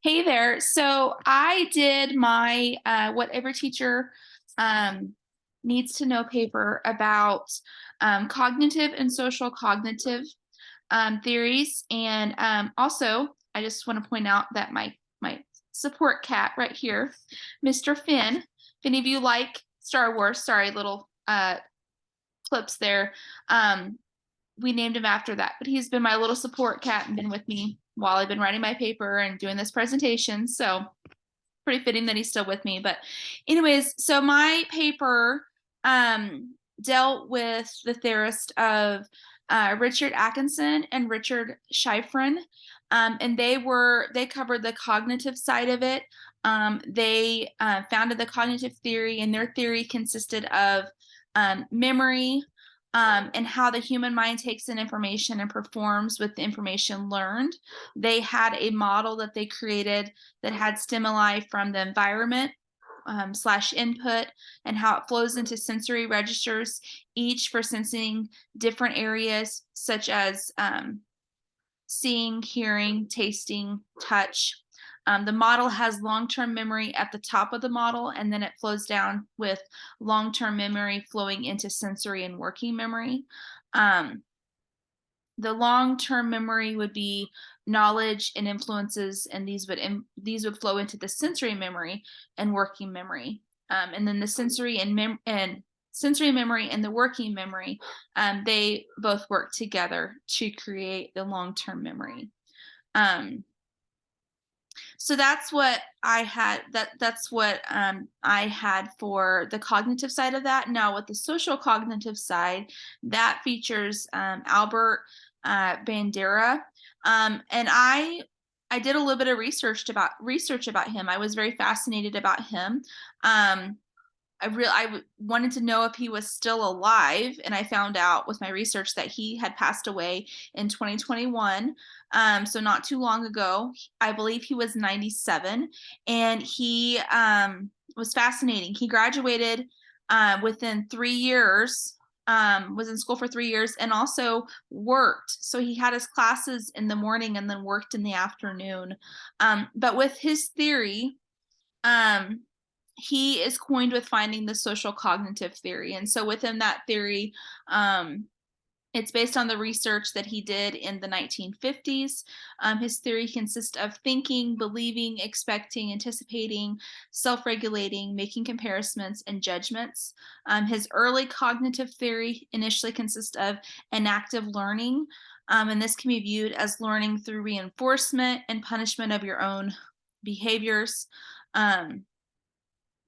Hey there. So I did my what every teacher um, needs to know paper about cognitive and social cognitive theories, and also I just want to point out that my support cat right here, Mr. Finn. If any of you like Star Wars, sorry, little clips there. Um, we named him after that, but he's been my little support cat and been with me while I've been writing my paper and doing this presentation. So pretty fitting that he's still with me. But anyways, so my paper dealt with the theorist of Richard Atkinson and Richard Schifrin. And they covered the cognitive side of it. They founded the cognitive theory, and their theory consisted of memory, and how the human mind takes in information and performs with the information learned. They had a model that they created that had stimuli from the environment slash input, and how it flows into sensory registers, each for sensing different areas such as seeing, hearing, tasting, touch. The model has long-term memory at the top of the model, and then it flows down with long-term memory flowing into sensory and working memory. Um, the long-term memory would be knowledge and influences, and these would flow into the sensory memory and working memory. And then the sensory memory and the working memory, they both work together to create the long-term memory. Um, so that's what I had. That's what I had for the cognitive side of that. Now, with the social cognitive side, that features Albert Bandera, and I did a little bit of research about him. I was very fascinated about him. Wanted to know if he was still alive, and I found out with my research that he had passed away in 2021. So not too long ago. I believe he was 97, and he was fascinating. He graduated within 3 years. Was in school for 3 years and also worked. So he had his classes in the morning and then worked in the afternoon. But with his theory, um, he is coined with finding the social cognitive theory. And so within that theory, it's based on the research that he did in the 1950s. His theory consists of thinking, believing, expecting, anticipating, self regulating, making comparisons, and judgments. His early cognitive theory initially consists of enactive learning, and this can be viewed as learning through reinforcement and punishment of your own behaviors. Um,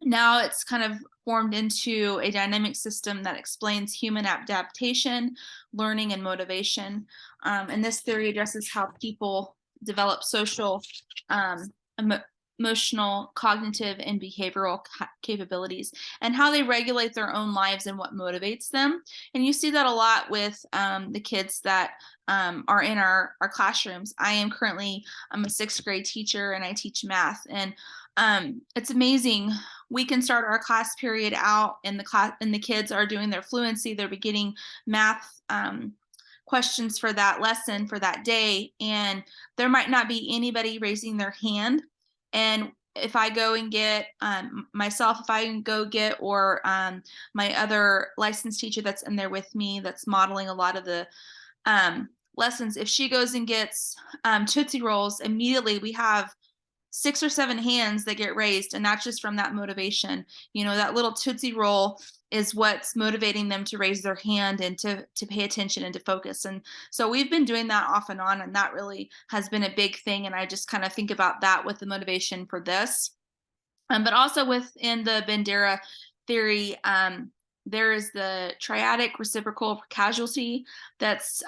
Now it's kind of formed into a dynamic system that explains human adaptation, learning, and motivation. And this theory addresses how people develop social, um, emo- emotional, cognitive, and behavioral capabilities, and how they regulate their own lives and what motivates them. And you see that a lot with the kids that are in our classrooms. I'm a sixth grade teacher, and I teach math. And it's amazing. We can start our class period out in the class, and the kids are doing their fluency. They're beginning math questions for that lesson for that day, and there might not be anybody raising their hand. And if I go and get myself, if I can go get, or my other licensed teacher that's in there with me, that's modeling a lot of the lessons, if she goes and gets Tootsie Rolls, immediately we have 6 or 7 hands that get raised, and that's just from that motivation. That little Tootsie Roll is what's motivating them to raise their hand and to pay attention and to focus. And so we've been doing that off and on, and that really has been a big thing. And I just kind of think about that with the motivation for this. But also within the Bandera theory, there is the triadic reciprocal causality that's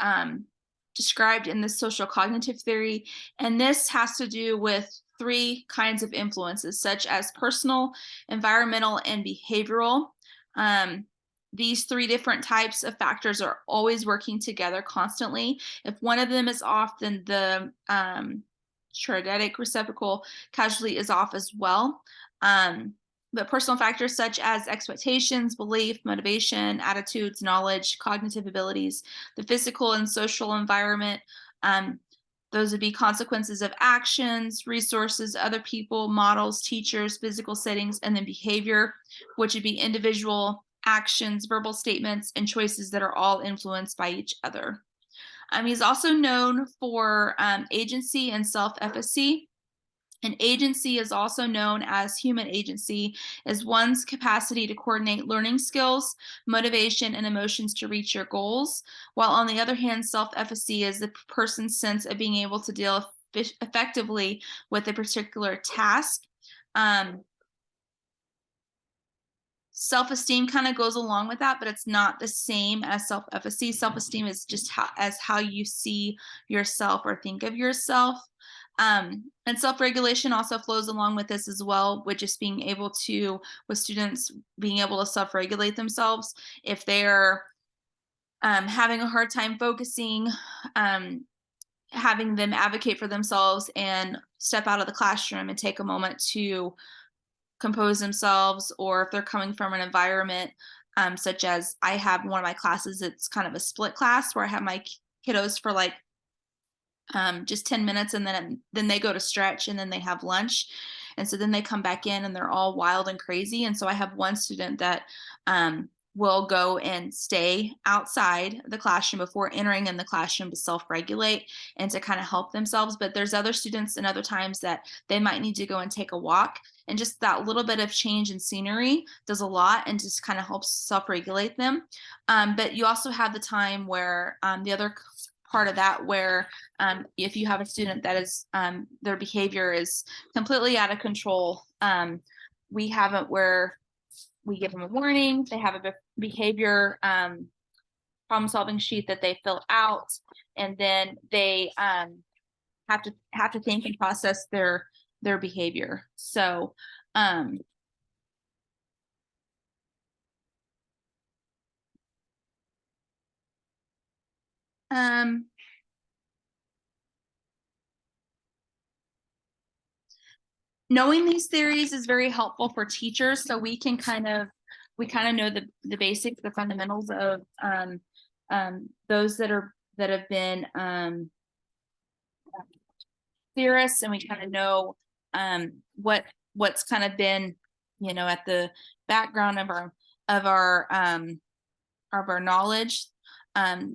described in the social cognitive theory. And this has to do with 3 kinds of influences, such as personal, environmental, and behavioral. Um, these 3 different types of factors are always working together constantly. If one of them is off, then the triadic reciprocal causality is off as well. But personal factors such as expectations, belief, motivation, attitudes, knowledge, cognitive abilities, the physical and social environment, um, Those would be consequences of actions, resources, other people, models, teachers, physical settings, and then behavior, which would be individual actions, verbal statements, and choices that are all influenced by each other. He's also known for agency and self-efficacy. An agency is also known as human agency, is one's capacity to coordinate learning skills, motivation, and emotions to reach your goals. While on the other hand, self-efficacy is the person's sense of being able to deal effectively with a particular task. Um, Self-esteem kind of goes along with that, but it's not the same as self-efficacy. Self-esteem is just how you see yourself or think of yourself. And self-regulation also flows along with this as well, which is being able to, with students being able to self-regulate themselves if they're having a hard time focusing, um, having them advocate for themselves and step out of the classroom and take a moment to compose themselves, or if they're coming from an environment such as I have one of my classes, it's kind of a split class where I have my kiddos for like just 10 minutes, and then they go to stretch, and then they have lunch, and so then they come back in and they're all wild and crazy. And so I have one student that will go and stay outside the classroom before entering in the classroom to self-regulate and to kind of help themselves. But there's other students and other times that they might need to go and take a walk, and just that little bit of change in scenery does a lot and just kind of helps self-regulate them. But you also have the time where the other part of that where if you have a student that is their behavior is completely out of control, we have it where we give them a warning, they have a behavior problem solving sheet that they fill out, and then they have to think and process their behavior. So knowing these theories is very helpful for teachers, so we kind of know the basics, the fundamentals of those that have been theorists, and we kind of know what's kind of been, at the background of our knowledge,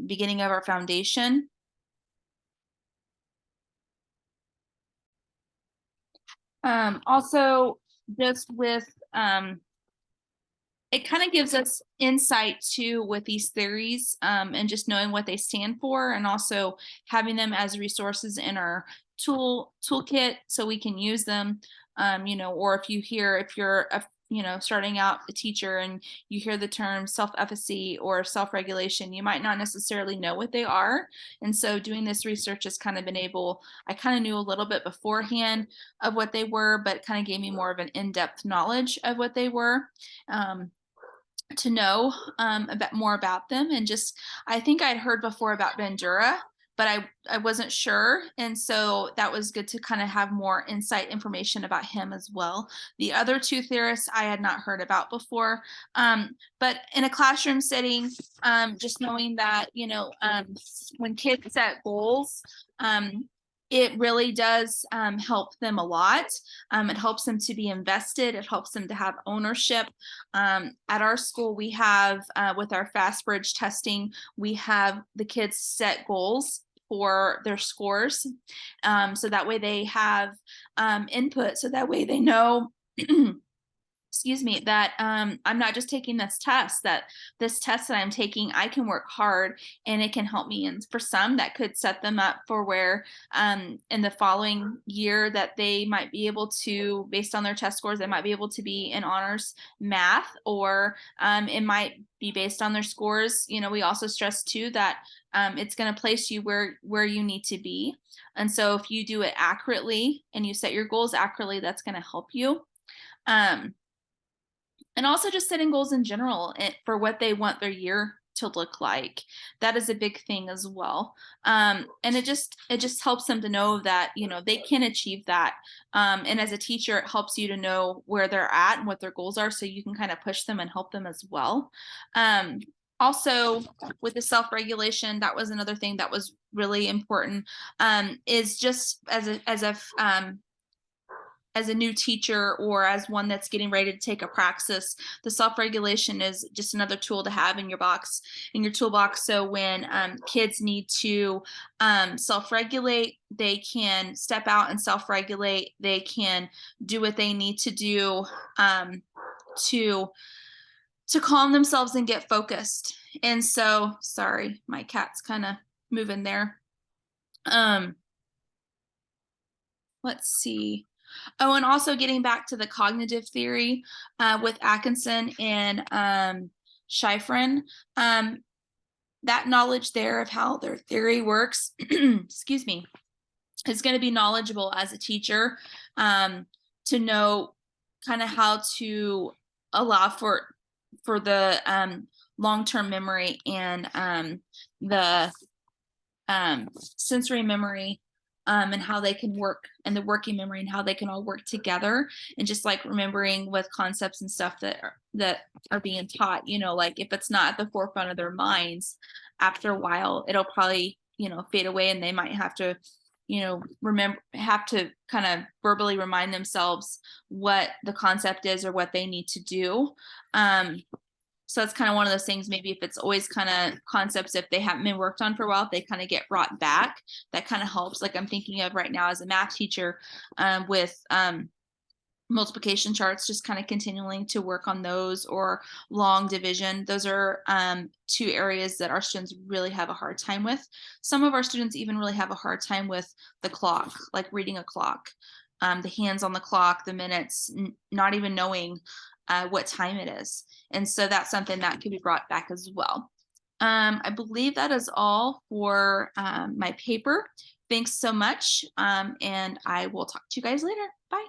beginning of our foundation. Also, just with it kind of gives us insight too with these theories, and just knowing what they stand for, and also having them as resources in our toolkit so we can use them. Or if you're starting out a teacher and you hear the term self-efficacy or self-regulation, you might not necessarily know what they are. And so doing this research has kind of I kind of knew a little bit beforehand of what they were, but kind of gave me more of an in-depth knowledge of what they were. To know a bit more about them. And just, I think I'd heard before about Bandura, but I wasn't sure. And so that was good to kind of have more insight information about him as well. The other two theorists I had not heard about before. But in a classroom setting, just knowing that, when kids set goals, it really does help them a lot. It helps them to be invested. It helps them to have ownership. At our school, we have, with our Fast Bridge testing, we have the kids set goals for their scores. So that way they have input, so that way they know excuse me, that I'm not just taking this test, that this test that I'm taking, I can work hard and it can help me. And for some, that could set them up for where in the following year that they might be able to, based on their test scores, they might be able to be in honors math, or it might be based on their scores. We also stress too that it's going to place you where you need to be. And so if you do it accurately and you set your goals accurately, that's going to help you. And also just setting goals in general for what they want their year to look like. That is a big thing as well. And it just helps them to know that, they can achieve that. And as a teacher, it helps you to know where they're at and what their goals are, so you can kind of push them and help them as well. Also, with the self-regulation, that was another thing that was really important, is just as a new teacher or as one that's getting ready to take a praxis, the self-regulation is just another tool to have in your box, in your toolbox. So when kids need to self-regulate, they can step out and self-regulate. They can do what they need to do to calm themselves and get focused. And so, sorry, my cat's kind of moving there. Um, let's see. Oh, and also getting back to the cognitive theory with Atkinson and Schifrin, that knowledge there of how their theory works, excuse me, is going to be knowledgeable as a teacher, to know kind of how to allow for the long-term memory and the sensory memory, and how they can work, and the working memory and how they can all work together, and just like remembering with concepts and stuff that are being taught, like if it's not at the forefront of their minds, after a while it'll probably fade away, and they might have to have to kind of verbally remind themselves what the concept is or what they need to do. So that's kind of one of those things, maybe if it's always kind of concepts, if they haven't been worked on for a while, if they kind of get brought back, that kind of helps. Like I'm thinking of right now as a math teacher, with multiplication charts, just kind of continuing to work on those, or long division. Those are two areas that our students really have a hard time with. Some of our students even really have a hard time with the clock, like reading a clock, the hands on the clock, the minutes, not even knowing what time it is. And so that's something that could be brought back as well. I believe that is all for my paper. Thanks so much. And I will talk to you guys later. Bye.